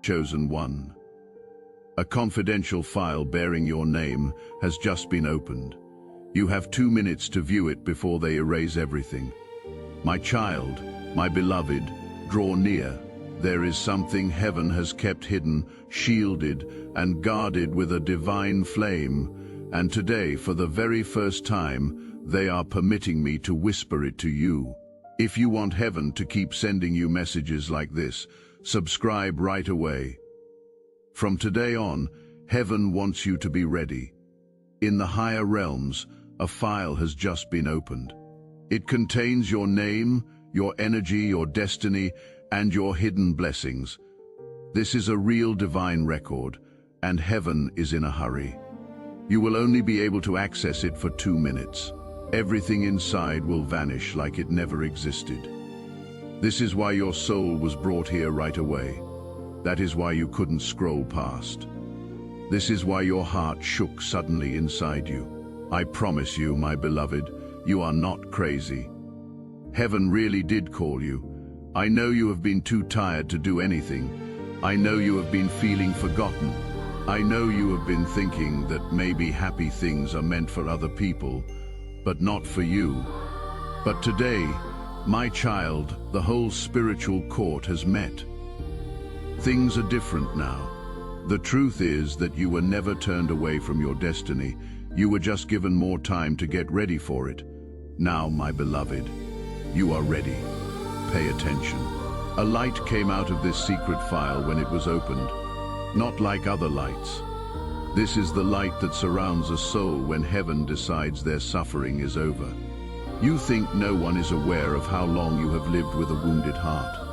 chosen one. A confidential file bearing your name has just been opened. You have 2 minutes to view it before they erase everything. My child, my beloved, draw near. There is something heaven has kept hidden, shielded, and guarded with a divine flame, and today, for the very first time, they are permitting me to whisper it to you. If you want heaven to keep sending you messages like this, subscribe right away. From today on, heaven wants you to be ready. In the higher realms, a file has just been opened. It contains your name, your energy, your destiny, and your hidden blessings. This is a real divine record, and heaven is in a hurry. You will only be able to access it for 2 minutes. Everything inside will vanish like it never existed. This is why your soul was brought here right away. That is why you couldn't scroll past. This is why your heart shook suddenly inside you. I promise you, my beloved, you are not crazy. Heaven really did call you. I know you have been too tired to do anything. I know you have been feeling forgotten. I know you have been thinking that maybe happy things are meant for other people, but not for you. But today, my child, the whole spiritual court has met. Things are different now. The truth is that you were never turned away from your destiny. You were just given more time to get ready for it. Now, my beloved, you are ready. Pay attention. A light came out of this secret file when it was opened, not like other lights. This is the light that surrounds a soul when heaven decides their suffering is over. You think no one is aware of how long you have lived with a wounded heart.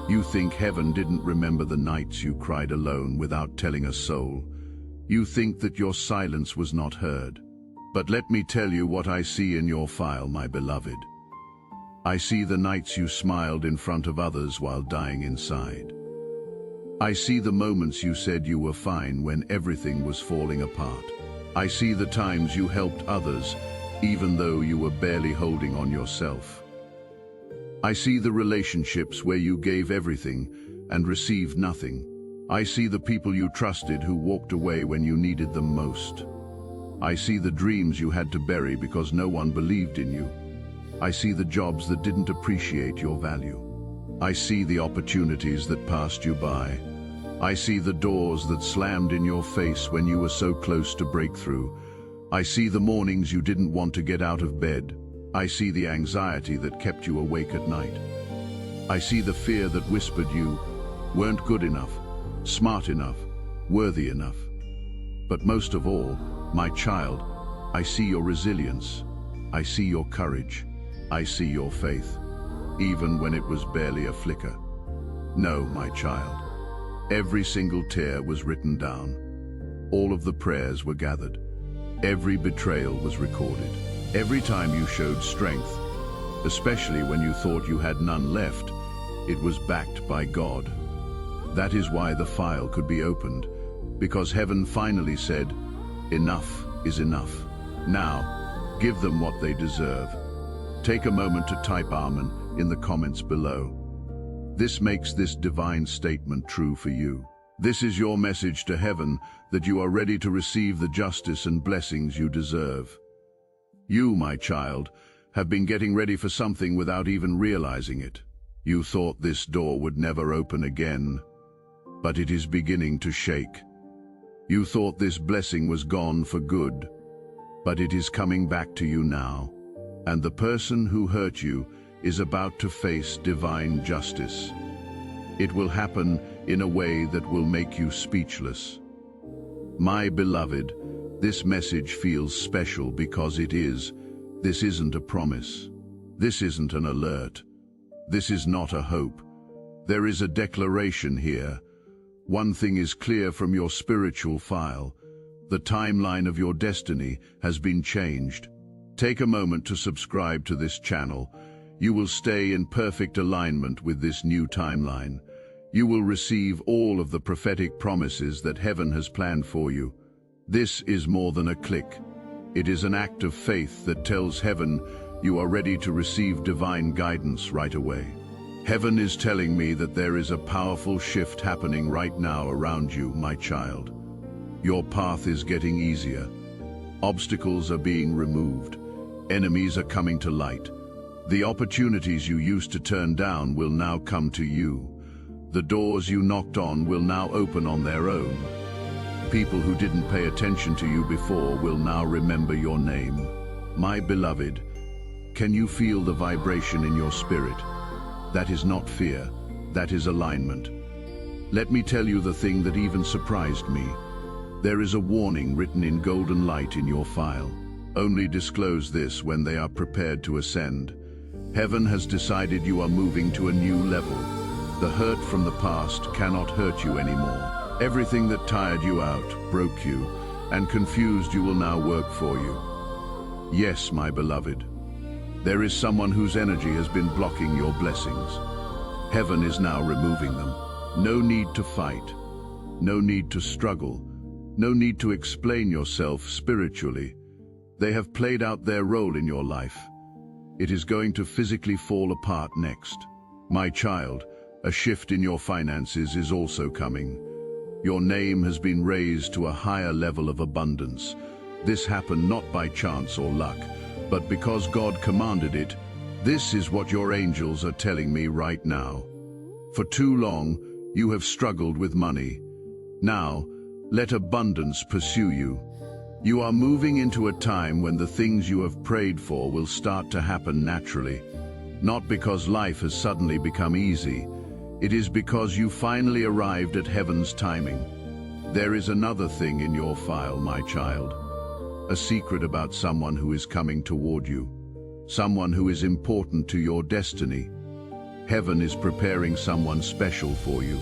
You think heaven didn't remember the nights you cried alone without telling a soul. You think that your silence was not heard. But let me tell you what I see in your file, my beloved. I see the nights you smiled in front of others while dying inside. I see the moments you said you were fine when everything was falling apart. I see the times you helped others, even though you were barely holding on yourself. I see the relationships where you gave everything and received nothing. I see the people you trusted who walked away when you needed them most. I see the dreams you had to bury because no one believed in you. I see the jobs that didn't appreciate your value. I see the opportunities that passed you by. I see the doors that slammed in your face when you were so close to breakthrough. I see the mornings you didn't want to get out of bed. I see the anxiety that kept you awake at night. I see the fear that whispered you weren't good enough, smart enough, worthy enough. But most of all, my child, I see your resilience. I see your courage. I see your faith, even when it was barely a flicker. No, my child. Every single tear was written down. All of the prayers were gathered. Every betrayal was recorded. Every time you showed strength, especially when you thought you had none left, it was backed by God. That is why the file could be opened, because heaven finally said, enough is enough. Now, give them what they deserve. Take a moment to type Amen in the comments below. This makes this divine statement true for you. This is your message to heaven that you are ready to receive the justice and blessings you deserve. You, my child, have been getting ready for something without even realizing it. You thought this door would never open again, but it is beginning to shake. You thought this blessing was gone for good, but it is coming back to you now. And the person who hurt you is about to face divine justice. It will happen in a way that will make you speechless. My beloved, this message feels special because it is. This isn't a promise. This isn't an alert. This is not a hope. There is a declaration here. One thing is clear from your spiritual file. The timeline of your destiny has been changed. Take a moment to subscribe to this channel. You will stay in perfect alignment with this new timeline. You will receive all of the prophetic promises that heaven has planned for you. This is more than a click. It is an act of faith that tells heaven you are ready to receive divine guidance right away. Heaven is telling me that there is a powerful shift happening right now around you, my child. Your path is getting easier. Obstacles are being removed. Enemies are coming to light. The opportunities you used to turn down will now come to you. The doors you knocked on will now open on their own. People who didn't pay attention to you before will now remember your name. My beloved, can you feel the vibration in your spirit? That is not fear, that is alignment. Let me tell you the thing that even surprised me. There is a warning written in golden light in your file. Only disclose this when they are prepared to ascend. Heaven has decided you are moving to a new level. The hurt from the past cannot hurt you anymore. Everything that tired you out, broke you, and confused you will now work for you. Yes, my beloved. There is someone whose energy has been blocking your blessings. Heaven is now removing them. No need to fight. No need to struggle. No need to explain yourself spiritually. They have played out their role in your life. It is going to physically fall apart next. My child, a shift in your finances is also coming. Your name has been raised to a higher level of abundance. This happened not by chance or luck, but because God commanded it. This is what your angels are telling me right now. For too long, you have struggled with money. Now, let abundance pursue you. You are moving into a time when the things you have prayed for will start to happen naturally. Not because life has suddenly become easy. It is because you finally arrived at heaven's timing. There is another thing in your file, my child. A secret about someone who is coming toward you. Someone who is important to your destiny. Heaven is preparing someone special for you.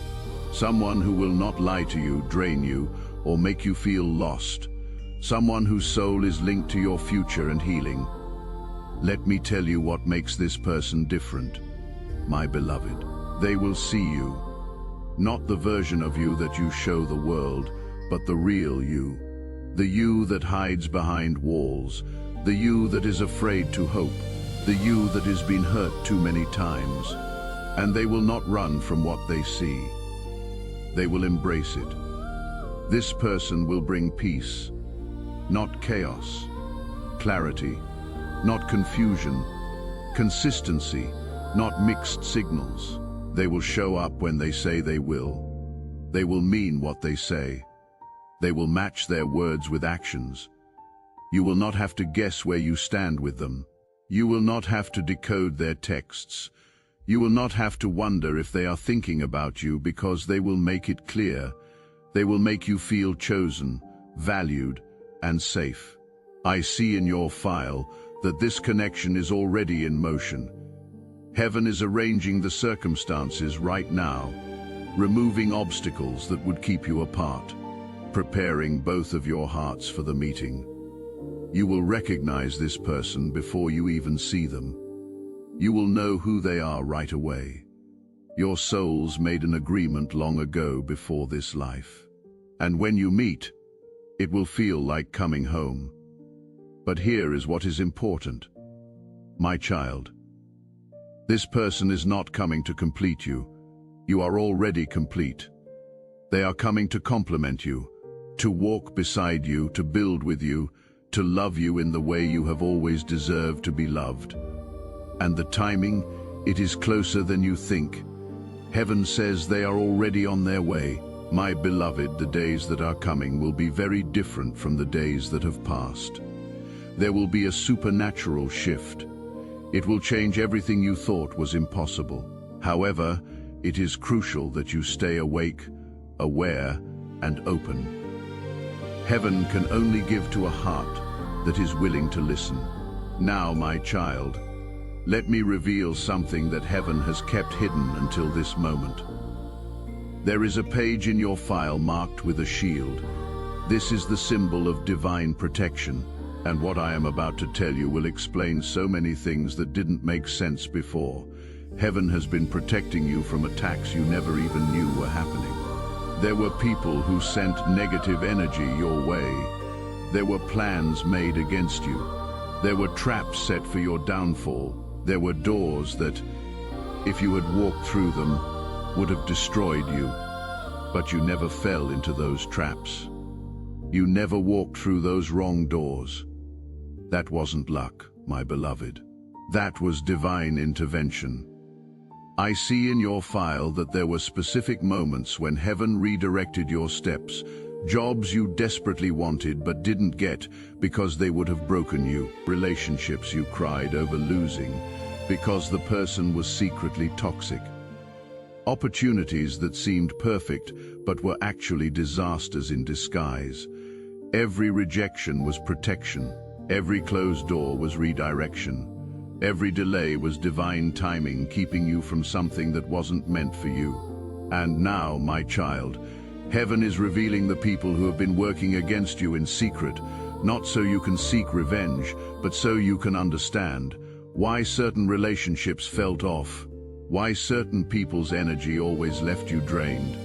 Someone who will not lie to you, drain you, or make you feel lost. Someone whose soul is linked to your future and healing. Let me tell you what makes this person different. My beloved, they will see you. Not the version of you that you show the world, but the real you. The you that hides behind walls, the you that is afraid to hope, the you that has been hurt too many times. And they will not run from what they see. They will embrace it. This person will bring peace, not chaos, clarity, not confusion, consistency, not mixed signals. They will show up when they say they will. They will mean what they say. They will match their words with actions. You will not have to guess where you stand with them. You will not have to decode their texts. You will not have to wonder if they are thinking about you, because they will make it clear. They will make you feel chosen, valued, and safe. I see in your file that this connection is already in motion. Heaven is arranging the circumstances right now, removing obstacles that would keep you apart, preparing both of your hearts for the meeting. You will recognize this person before you even see them. You will know who they are right away. Your souls made an agreement long ago before this life. And when you meet, it will feel like coming home. But here is what is important. My child, this person is not coming to complete you. You are already complete. They are coming to complement you, to walk beside you, to build with you, to love you in the way you have always deserved to be loved. And the timing, it is closer than you think. Heaven says they are already on their way. My beloved, the days that are coming will be very different from the days that have passed. There will be a supernatural shift. It will change everything you thought was impossible. However, it is crucial that you stay awake, aware, and open. Heaven can only give to a heart that is willing to listen. Now, my child, let me reveal something that heaven has kept hidden until this moment. There is a page in your file marked with a shield. This is the symbol of divine protection, and what I am about to tell you will explain so many things that didn't make sense before. Heaven has been protecting you from attacks you never even knew were happening. There were people who sent negative energy your way. There were plans made against you. There were traps set for your downfall. There were doors that if you had walked through them, would have destroyed you. But you never fell into those traps. You never walked through those wrong doors. That wasn't luck, my beloved. That was divine intervention. I see in your file that there were specific moments when heaven redirected your steps, jobs you desperately wanted but didn't get because they would have broken you, relationships you cried over losing because the person was secretly toxic, opportunities that seemed perfect but were actually disasters in disguise. Every rejection was protection. Every closed door was redirection. Every delay was divine timing, keeping you from something that wasn't meant for you. And now, my child, heaven is revealing the people who have been working against you in secret, not so you can seek revenge, but so you can understand why certain relationships felt off, why certain people's energy always left you drained,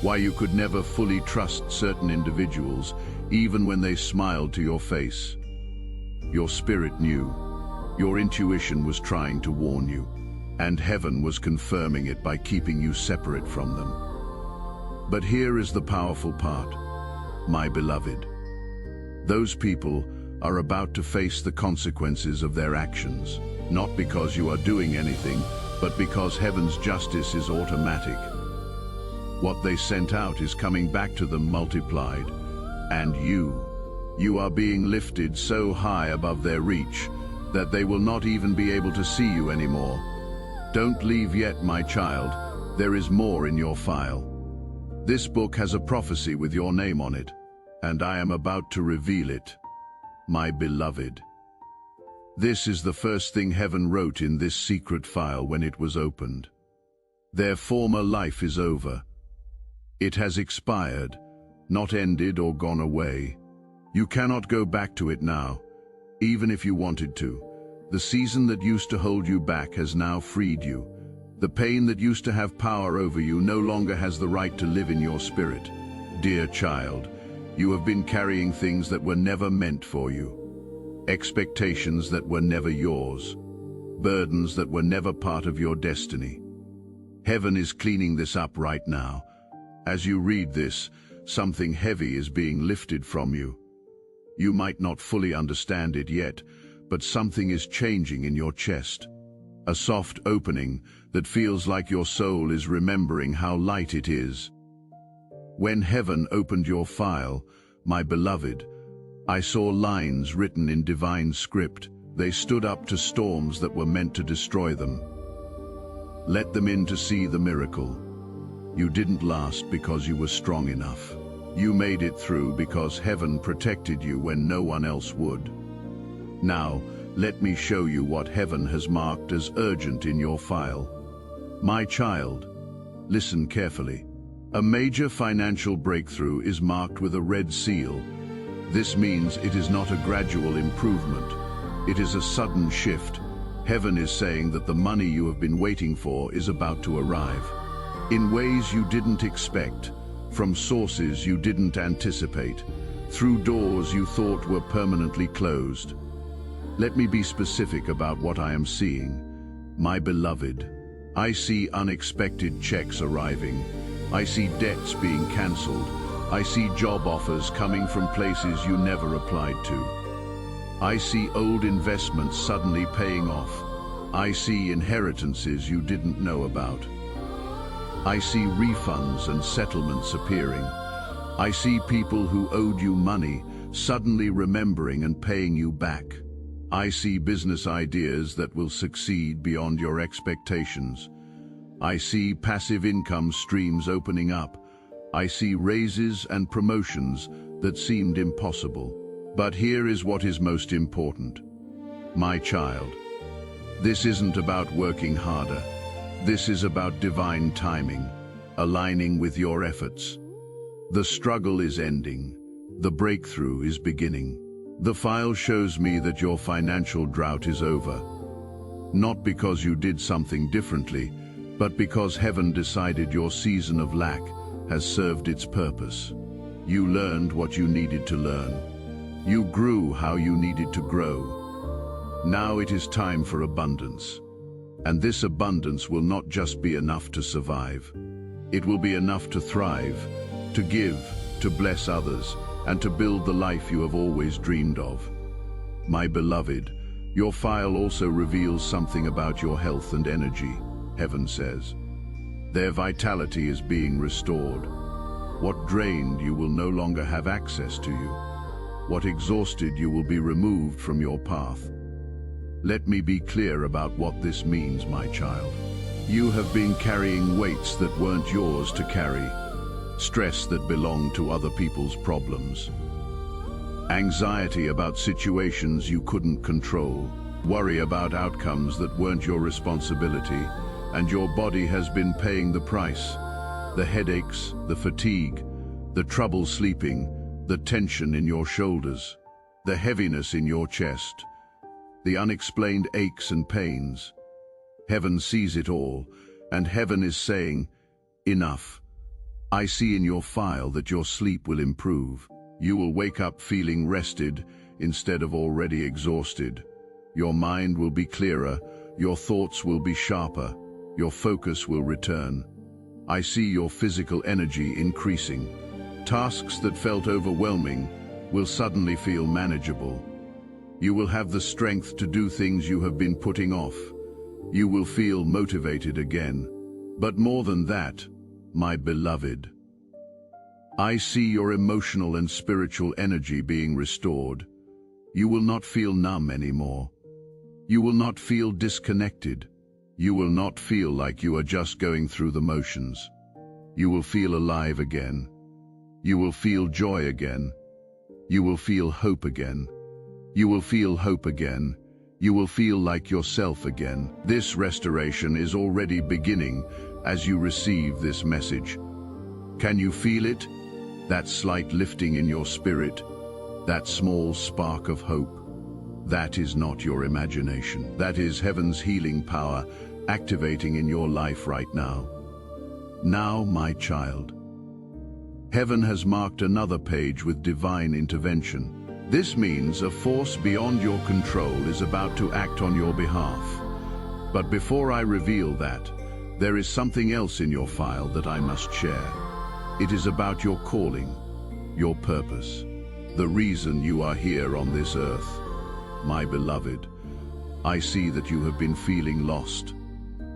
why you could never fully trust certain individuals, even when they smiled to your face. Your spirit knew. Your intuition was trying to warn you, and heaven was confirming it by keeping you separate from them. But here is the powerful part, my beloved. Those people are about to face the consequences of their actions, not because you are doing anything, but because heaven's justice is automatic. What they sent out is coming back to them multiplied, and you are being lifted so high above their reach that they will not even be able to see you anymore. Don't leave yet, my child. There is more in your file. This book has a prophecy with your name on it, and I am about to reveal it, my beloved. This is the first thing heaven wrote in this secret file when it was opened. Their former life is over. It has expired, not ended or gone away. You cannot go back to it now, even if you wanted to. The season that used to hold you back has now freed you. The pain that used to have power over you no longer has the right to live in your spirit. Dear child, you have been carrying things that were never meant for you, expectations that were never yours, burdens that were never part of your destiny. Heaven is cleaning this up right now. As you read this, something heavy is being lifted from you. You might not fully understand it yet, but something is changing in your chest. A soft opening that feels like your soul is remembering how light it is. When heaven opened your file, my beloved, I saw lines written in divine script. They stood up to storms that were meant to destroy them. Let them in to see the miracle. You didn't last because you were strong enough. You made it through because heaven protected you when no one else would. Now, let me show you what heaven has marked as urgent in your file. My child, listen carefully. A major financial breakthrough is marked with a red seal. This means it is not a gradual improvement. It is a sudden shift. Heaven is saying that the money you have been waiting for is about to arrive. In ways you didn't expect, from sources you didn't anticipate, through doors you thought were permanently closed. Let me be specific about what I am seeing. My beloved, I see unexpected checks arriving. I see debts being cancelled. I see job offers coming from places you never applied to. I see old investments suddenly paying off. I see inheritances you didn't know about. I see refunds and settlements appearing. I see people who owed you money suddenly remembering and paying you back. I see business ideas that will succeed beyond your expectations. I see passive income streams opening up. I see raises and promotions that seemed impossible. But here is what is most important. My child, this isn't about working harder. This is about divine timing, aligning with your efforts. The struggle is ending. The breakthrough is beginning. The file shows me that your financial drought is over. Not because you did something differently, but because heaven decided your season of lack has served its purpose. You learned what you needed to learn. You grew how you needed to grow. Now it is time for abundance. And this abundance will not just be enough to survive. It will be enough to thrive, to give, to bless others, and to build the life you have always dreamed of. My beloved, your file also reveals something about your health and energy, heaven says. Their vitality is being restored. What drained you will no longer have access to you. What exhausted you will be removed from your path. Let me be clear about what this means, my child. You have been carrying weights that weren't yours to carry, stress that belonged to other people's problems, anxiety about situations you couldn't control, worry about outcomes that weren't your responsibility, and your body has been paying the price. The headaches, the fatigue, the trouble sleeping, the tension in your shoulders, the heaviness in your chest, the unexplained aches and pains. Heaven sees it all, and heaven is saying, enough. I see in your file that your sleep will improve. You will wake up feeling rested instead of already exhausted. Your mind will be clearer, your thoughts will be sharper, your focus will return. I see your physical energy increasing. Tasks that felt overwhelming will suddenly feel manageable. You will have the strength to do things you have been putting off. You will feel motivated again. But more than that, my beloved, I see your emotional and spiritual energy being restored. You will not feel numb anymore. You will not feel disconnected. You will not feel like you are just going through the motions. You will feel alive again. You will feel joy again. You will feel hope again. You will feel hope again. You will feel like yourself again. This restoration is already beginning as you receive this message. Can you feel it? That slight lifting in your spirit, that small spark of hope. That is not your imagination. That is heaven's healing power activating in your life right now. Now, my child, heaven has marked another page with divine intervention. This means a force beyond your control is about to act on your behalf. But before I reveal that, there is something else in your file that I must share. It is about your calling, your purpose, the reason you are here on this earth. My beloved, I see that you have been feeling lost,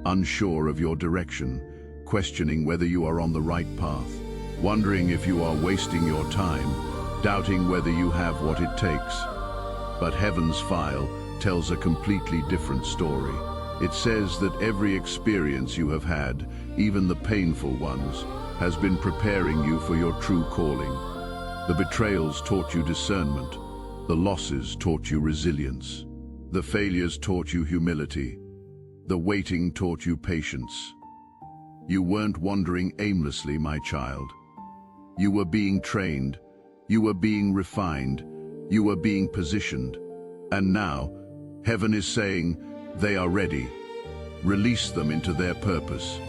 unsure of your direction, questioning whether you are on the right path, wondering if you are wasting your time, doubting whether you have what it takes. But heaven's file tells a completely different story. It says that every experience you have had, even the painful ones, has been preparing you for your true calling. The betrayals taught you discernment. The losses taught you resilience. The failures taught you humility. The waiting taught you patience. You weren't wandering aimlessly, my child. You were being trained. You were being refined. You were being positioned. And now, heaven is saying, they are ready. Release them into their purpose.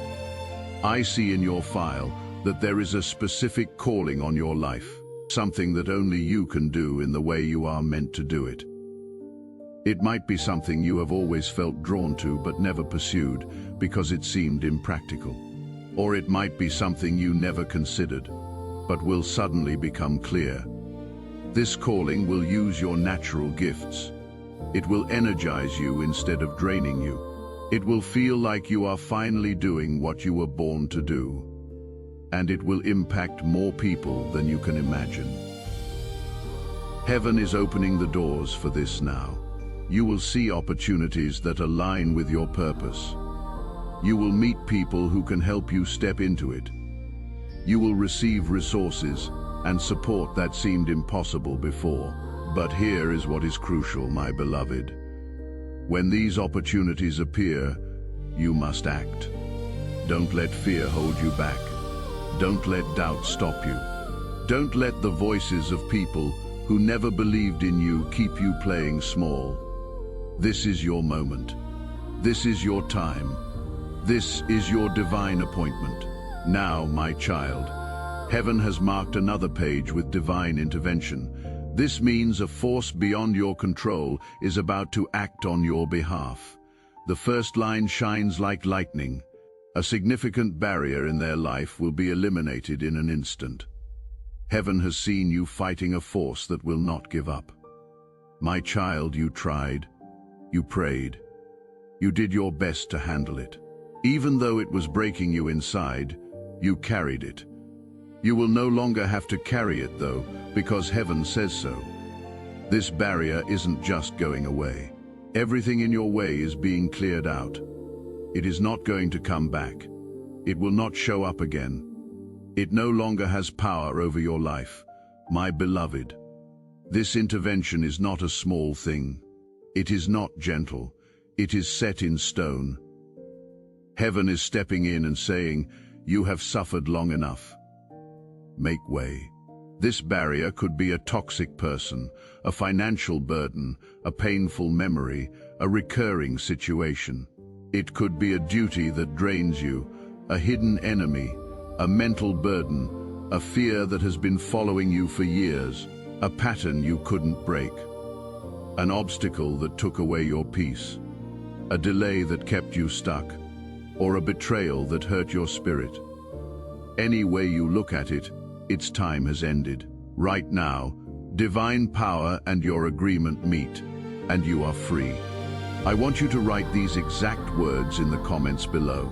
I see in your file that there is a specific calling on your life, something that only you can do in the way you are meant to do it. It might be something you have always felt drawn to but never pursued because it seemed impractical. Or it might be something you never considered, but will suddenly become clear. This calling will use your natural gifts. It will energize you instead of draining you. It will feel like you are finally doing what you were born to do. And it will impact more people than you can imagine. Heaven is opening the doors for this now. You will see opportunities that align with your purpose. You will meet people who can help you step into it. You will receive resources and support that seemed impossible before. But here is what is crucial, my beloved. When these opportunities appear, you must act. Don't let fear hold you back. Don't let doubt stop you. Don't let the voices of people who never believed in you keep you playing small. This is your moment. This is your time. This is your divine appointment. Now, my child, heaven has marked another page with divine intervention. This means a force beyond your control is about to act on your behalf. The first line shines like lightning. A significant barrier in their life will be eliminated in an instant. Heaven has seen you fighting a force that will not give up. My child, you tried, you prayed, you did your best to handle it. Even though it was breaking you inside, you carried it. You will no longer have to carry it though, because heaven says so. This barrier isn't just going away. Everything in your way is being cleared out. It is not going to come back. It will not show up again. It no longer has power over your life, my beloved. This intervention is not a small thing. It is not gentle. It is set in stone. Heaven is stepping in and saying, you have suffered long enough. Make way. This barrier could be a toxic person, a financial burden, a painful memory, a recurring situation. It could be a duty that drains you, a hidden enemy, a mental burden, a fear that has been following you for years, a pattern you couldn't break, an obstacle that took away your peace, a delay that kept you stuck, or a betrayal that hurt your spirit. Any way you look at it, its time has ended. Right now, divine power and your agreement meet, and you are free. I want you to write these exact words in the comments below.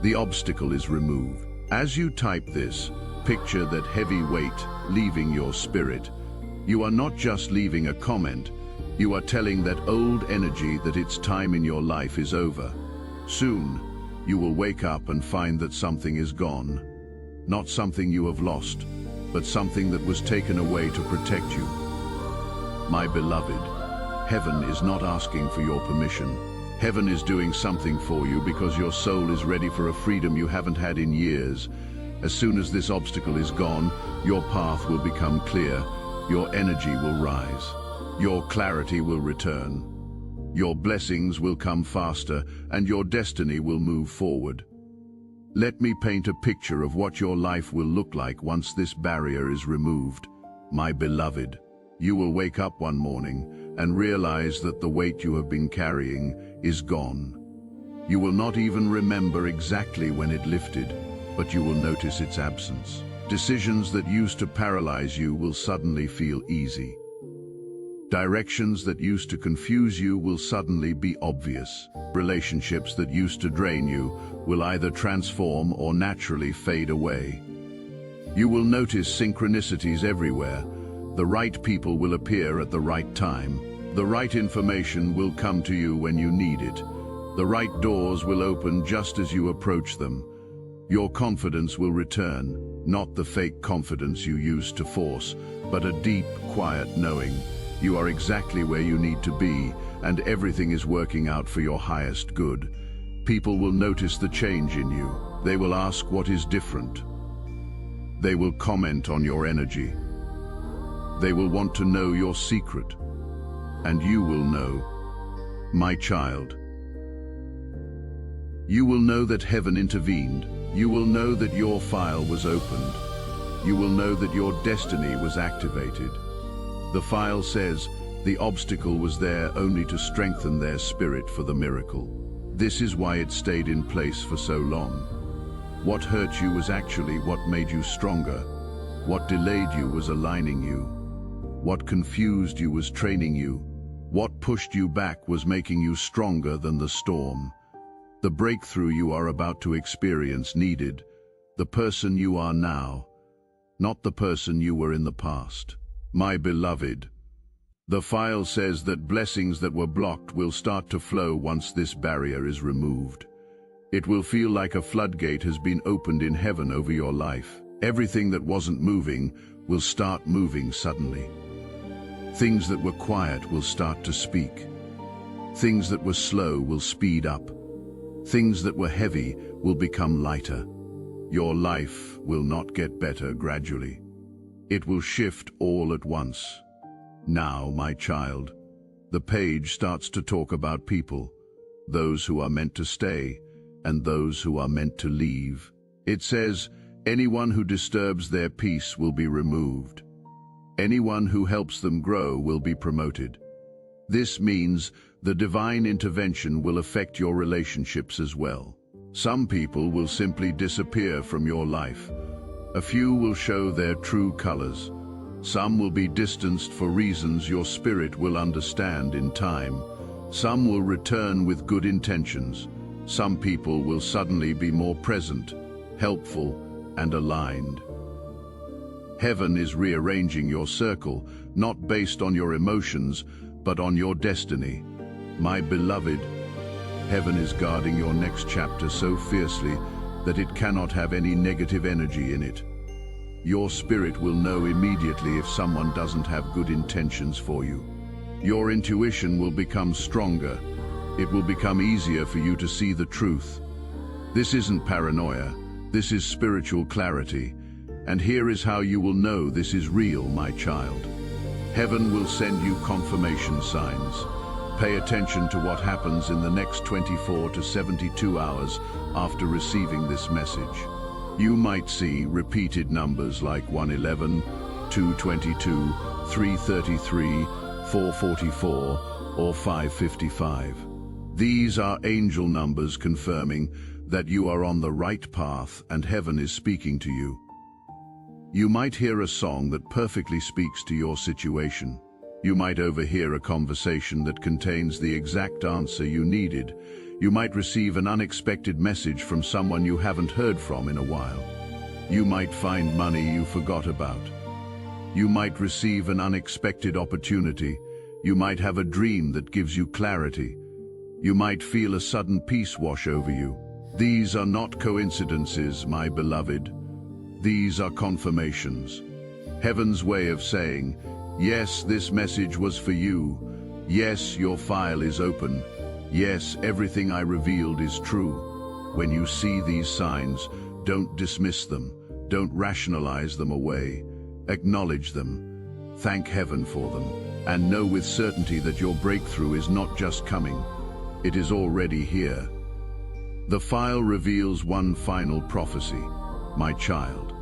The obstacle is removed. As you type this, picture that heavy weight leaving your spirit. You are not just leaving a comment, you are telling that old energy that its time in your life is over. Soon, you will wake up and find that something is gone. Not something you have lost, but something that was taken away to protect you. My beloved, heaven is not asking for your permission. Heaven is doing something for you because your soul is ready for a freedom you haven't had in years. As soon as this obstacle is gone, your path will become clear, your energy will rise, your clarity will return. Your blessings will come faster, and your destiny will move forward. Let me paint a picture of what your life will look like once this barrier is removed. My beloved, you will wake up one morning and realize that the weight you have been carrying is gone. You will not even remember exactly when it lifted, but you will notice its absence. Decisions that used to paralyze you will suddenly feel easy. Directions that used to confuse you will suddenly be obvious. Relationships that used to drain you will either transform or naturally fade away. You will notice synchronicities everywhere. The right people will appear at the right time. The right information will come to you when you need it. The right doors will open just as you approach them. Your confidence will return, not the fake confidence you used to force, but a deep, quiet knowing. You are exactly where you need to be, and everything is working out for your highest good. People will notice the change in you. They will ask what is different. They will comment on your energy. They will want to know your secret. And you will know, my child. You will know that heaven intervened. You will know that your file was opened. You will know that your destiny was activated. The file says, the obstacle was there only to strengthen their spirit for the miracle. This is why it stayed in place for so long. What hurt you was actually what made you stronger. What delayed you was aligning you. What confused you was training you. What pushed you back was making you stronger than the storm. The breakthrough you are about to experience needed the person you are now, not the person you were in the past. My beloved, the file says that blessings that were blocked will start to flow once this barrier is removed. It will feel like a floodgate has been opened in heaven over your life. Everything that wasn't moving will start moving suddenly. Things that were quiet will start to speak. Things that were slow will speed up. Things that were heavy will become lighter. Your life will not get better gradually. It will shift all at once. Now, my child, the page starts to talk about people, those who are meant to stay and those who are meant to leave. It says, anyone who disturbs their peace will be removed. Anyone who helps them grow will be promoted. This means the divine intervention will affect your relationships as well. Some people will simply disappear from your life. A few will show their true colors. Some will be distanced for reasons your spirit will understand in time. Some will return with good intentions. Some people will suddenly be more present, helpful, and aligned. Heaven is rearranging your circle, not based on your emotions, but on your destiny. My beloved, heaven is guarding your next chapter so fiercely that it cannot have any negative energy in it. Your spirit will know immediately if someone doesn't have good intentions for you. Your intuition will become stronger. It will become easier for you to see the truth. This isn't paranoia. This is spiritual clarity. And here is how you will know this is real, my child. Heaven will send you confirmation signs. Pay attention to what happens in the next 24 to 72 hours after receiving this message. You might see repeated numbers like 111, 222, 333, 444, or 555. These are angel numbers confirming that you are on the right path and heaven is speaking to you. You might hear a song that perfectly speaks to your situation. You might overhear a conversation that contains the exact answer you needed. You might receive an unexpected message from someone you haven't heard from in a while. You might find money you forgot about. You might receive an unexpected opportunity. You might have a dream that gives you clarity. You might feel a sudden peace wash over you. These are not coincidences, my beloved. These are confirmations. Heaven's way of saying, yes, this message was for you. Yes, your file is open. Yes, everything I revealed is true. When you see these signs, don't dismiss them. Don't rationalize them away. Acknowledge them. Thank heaven for them. And know with certainty that your breakthrough is not just coming. It is already here. The file reveals one final prophecy, my child.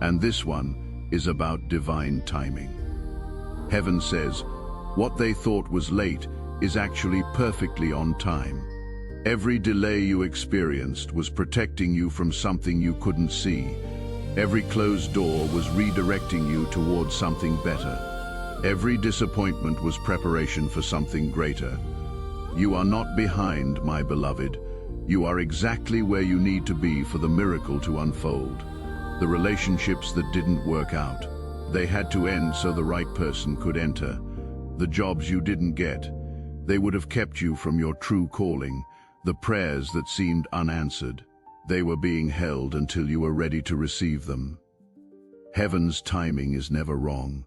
And this one is about divine timing. Heaven says, what they thought was late is actually perfectly on time. Every delay you experienced was protecting you from something you couldn't see. Every closed door was redirecting you towards something better. Every disappointment was preparation for something greater. You are not behind, my beloved. You are exactly where you need to be for the miracle to unfold. The relationships that didn't work out, they had to end so the right person could enter. The jobs you didn't get, they would have kept you from your true calling. The prayers that seemed unanswered, they were being held until you were ready to receive them. Heaven's timing is never wrong.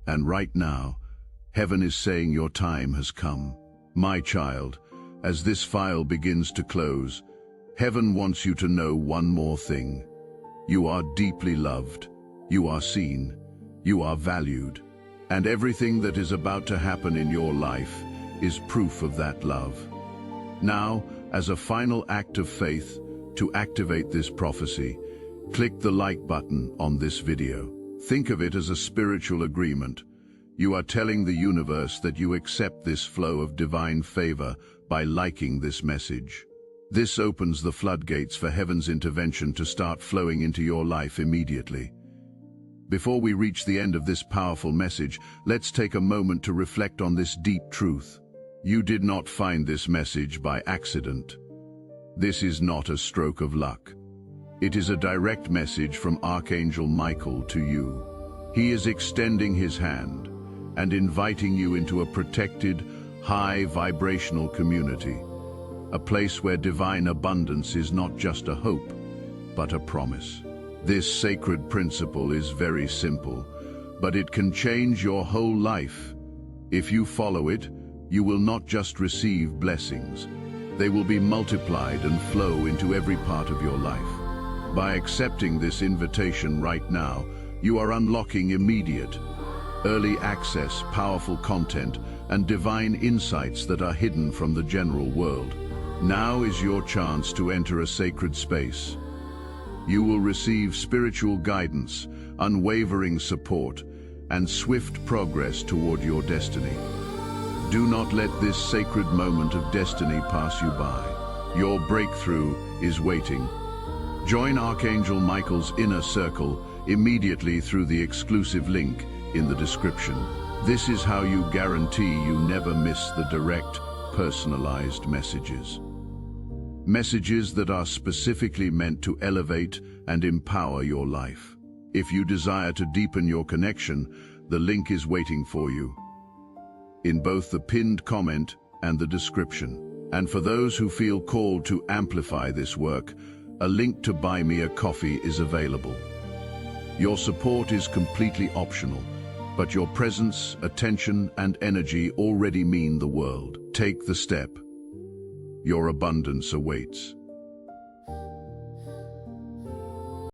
And right now, heaven is saying your time has come. My child, as this file begins to close, heaven wants you to know one more thing. You are deeply loved. You are seen. You are valued. And everything that is about to happen in your life is proof of that love. Now, as a final act of faith, to activate this prophecy, click the like button on this video. Think of it as a spiritual agreement. You are telling the universe that you accept this flow of divine favor by liking this message. This opens the floodgates for heaven's intervention to start flowing into your life immediately. Before we reach the end of this powerful message, let's take a moment to reflect on this deep truth. You did not find this message by accident. This is not a stroke of luck. It is a direct message from Archangel Michael to you. He is extending his hand and inviting you into a protected, high vibrational community, a place where divine abundance is not just a hope, but a promise. This sacred principle is very simple, but it can change your whole life. If you follow it, you will not just receive blessings. They will be multiplied and flow into every part of your life. By accepting this invitation right now, you are unlocking immediate, early access, powerful content, and divine insights that are hidden from the general world. Now is your chance to enter a sacred space. You will receive spiritual guidance, unwavering support, and swift progress toward your destiny. Do not let this sacred moment of destiny pass you by. Your breakthrough is waiting. Join Archangel Michael's inner circle immediately through the exclusive link in the description. This is how you guarantee you never miss the direct, personalized messages. Messages that are specifically meant to elevate and empower your life. If you desire to deepen your connection, the link is waiting for you in both the pinned comment and the description. And for those who feel called to amplify this work, a link to buy me a coffee is available. Your support is completely optional, but your presence, attention, and energy already mean the world. Take the step. Your abundance awaits.